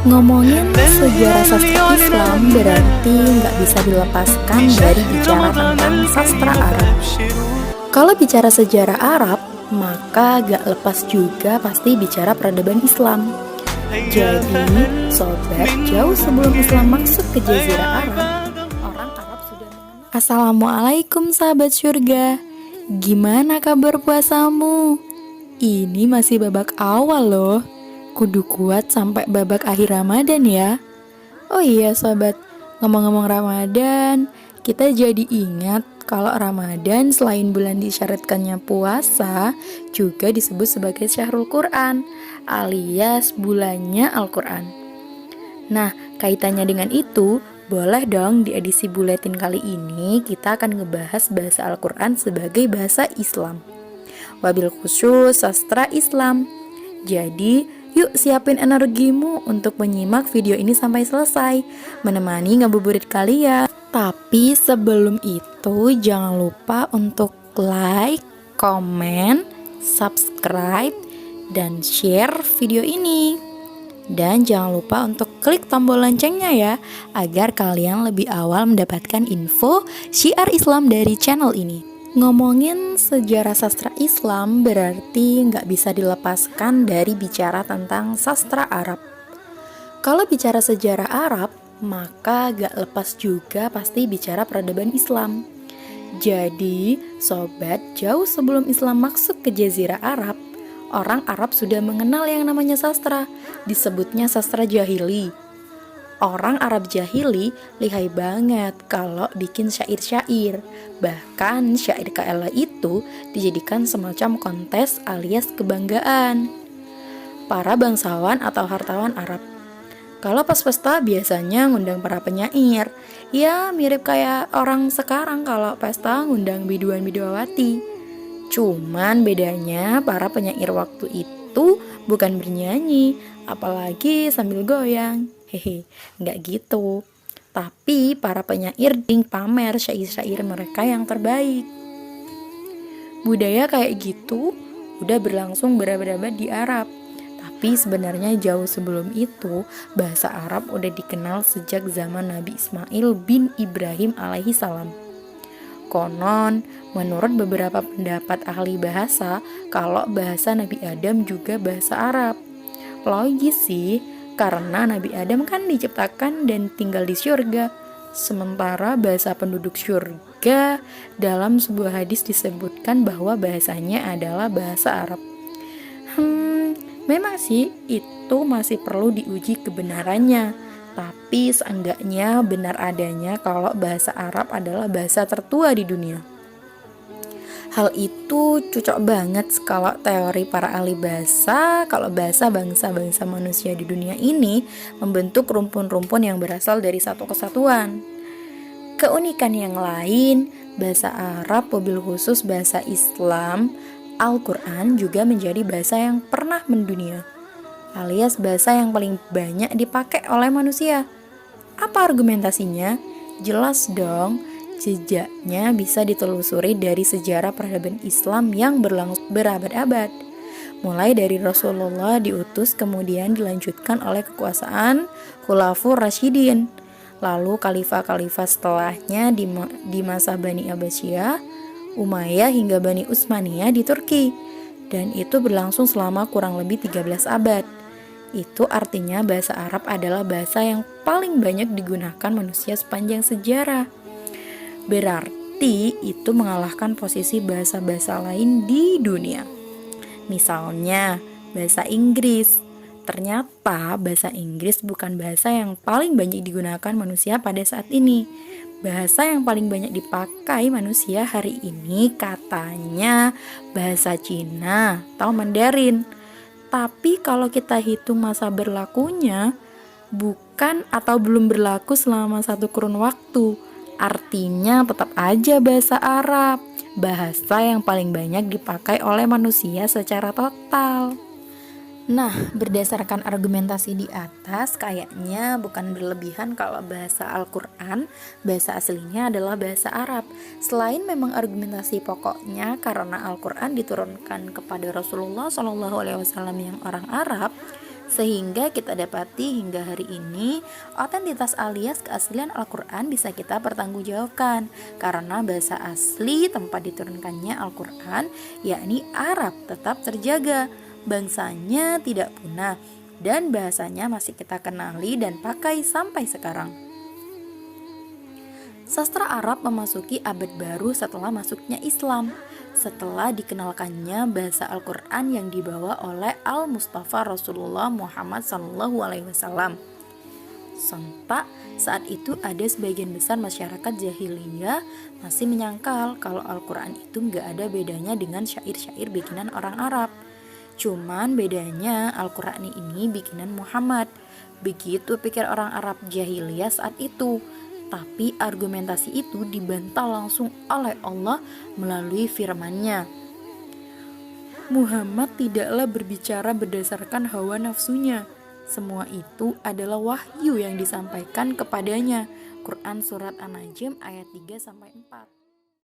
Ngomongin sejarah sastra Islam berarti nggak bisa dilepaskan dari bicara tentang sastra Arab. Kalau bicara sejarah Arab, maka gak lepas juga pasti bicara peradaban Islam. Jadi, sobat, jauh sebelum Islam masuk ke Jazirah Arab, orang Arab sudah mengenal. Assalamualaikum sahabat surga. Gimana kabar puasamu? Ini masih babak awal loh. Kudu kuat sampai babak akhir Ramadan ya. Oh iya sobat, ngomong-ngomong Ramadan, kita jadi ingat kalau Ramadan selain bulan disyaratkannya puasa, juga disebut sebagai Syahrul Quran, alias bulannya Al-Quran. Nah, kaitannya dengan itu, boleh dong di edisi buletin kali ini kita akan ngebahas bahasa Al-Quran sebagai bahasa Islam, wabil khusus sastra Islam. Jadi, yuk siapin energimu untuk menyimak video ini sampai selesai, menemani ngabuburit kalian. Tapi sebelum itu jangan lupa untuk like, komen, subscribe, dan share video ini. Dan jangan lupa untuk klik tombol loncengnya ya, agar kalian lebih awal mendapatkan info syiar Islam dari channel ini. Ngomongin sejarah sastra Islam berarti nggak bisa dilepaskan dari bicara tentang sastra Arab. Kalau bicara sejarah Arab, maka gak lepas juga pasti bicara peradaban Islam. Jadi, sobat, jauh sebelum Islam masuk ke Jazirah Arab, orang Arab sudah mengenal yang namanya sastra, disebutnya sastra jahili. Orang Arab jahili lihai banget kalau bikin syair-syair. Bahkan syair KLA itu dijadikan semacam kontes alias kebanggaan para bangsawan atau hartawan Arab. Kalau pas pesta biasanya ngundang para penyair. Ya mirip kayak orang sekarang kalau pesta ngundang biduan-biduawati. Cuman bedanya para penyair waktu itu bukan bernyanyi, apalagi sambil goyang. Hehe, nggak gitu. Tapi para penyair pamer syair-syair mereka yang terbaik. Budaya kayak gitu udah berlangsung berabad-abad di Arab. Tapi sebenarnya jauh sebelum itu, bahasa Arab udah dikenal sejak zaman Nabi Ismail bin Ibrahim alaihi salam. Konon, menurut beberapa pendapat ahli bahasa, kalau bahasa Nabi Adam juga bahasa Arab. Logis sih, karena Nabi Adam kan diciptakan dan tinggal di surga. Sementara bahasa penduduk surga dalam sebuah hadis disebutkan bahwa bahasanya adalah bahasa Arab. Memang sih itu masih perlu diuji kebenarannya, tapi seenggaknya benar adanya kalau bahasa Arab adalah bahasa tertua di dunia. Hal itu cocok banget kalau teori para ahli bahasa, kalau bahasa bangsa-bangsa manusia di dunia ini membentuk rumpun-rumpun yang berasal dari satu kesatuan. Keunikan yang lain, bahasa Arab wabil khusus bahasa Islam, Al-Quran juga menjadi bahasa yang pernah mendunia, alias bahasa yang paling banyak dipakai oleh manusia. Apa argumentasinya? Jelas dong, jejaknya bisa ditelusuri dari sejarah peradaban Islam yang berlangsung berabad-abad. Mulai dari Rasulullah diutus kemudian dilanjutkan oleh kekuasaan Khulafur Rasyidin, lalu khalifah-khalifah setelahnya di masa Bani Abbasiyah, Umayyah hingga Bani Utsmaniyah di Turki, dan itu berlangsung selama kurang lebih 13 abad. Itu artinya bahasa Arab adalah bahasa yang paling banyak digunakan manusia sepanjang sejarah. Berarti itu mengalahkan posisi bahasa-bahasa lain di dunia. Misalnya bahasa Inggris. Ternyata bahasa Inggris bukan bahasa yang paling banyak digunakan manusia pada saat ini. Bahasa yang paling banyak dipakai manusia hari ini katanya bahasa Cina atau Mandarin. Tapi kalau kita hitung masa berlakunya, bukan atau belum berlaku selama satu kurun waktu. Artinya tetap aja bahasa Arab, bahasa yang paling banyak dipakai oleh manusia secara total. Nah, berdasarkan argumentasi di atas, kayaknya bukan berlebihan kalau bahasa Al-Quran, bahasa aslinya adalah bahasa Arab. Selain memang argumentasi pokoknya karena Al-Quran diturunkan kepada Rasulullah SAW yang orang Arab, Sehingga kita dapati hingga hari ini, otentitas alias keaslian Al-Quran bisa kita pertanggungjawabkan karena bahasa asli tempat diturunkannya Al-Quran, yakni Arab, tetap terjaga. Bangsanya tidak punah dan bahasanya masih kita kenali dan pakai sampai sekarang. Sastra Arab memasuki abad baru setelah masuknya Islam, setelah dikenalkannya bahasa Al-Quran yang dibawa oleh Al-Mustafa Rasulullah Muhammad SAW. Sontak saat itu ada sebagian besar masyarakat jahiliyah masih menyangkal kalau Al-Quran itu nggak ada bedanya dengan syair-syair bikinan orang Arab. Cuman bedanya Al-Quran ini bikinan Muhammad. Begitu pikir orang Arab jahiliyah saat itu. Tapi argumentasi itu dibantah langsung oleh Allah melalui firman-Nya. Muhammad tidaklah berbicara berdasarkan hawa nafsunya. Semua itu adalah wahyu yang disampaikan kepadanya. Quran Surat An-Najm ayat 3-4.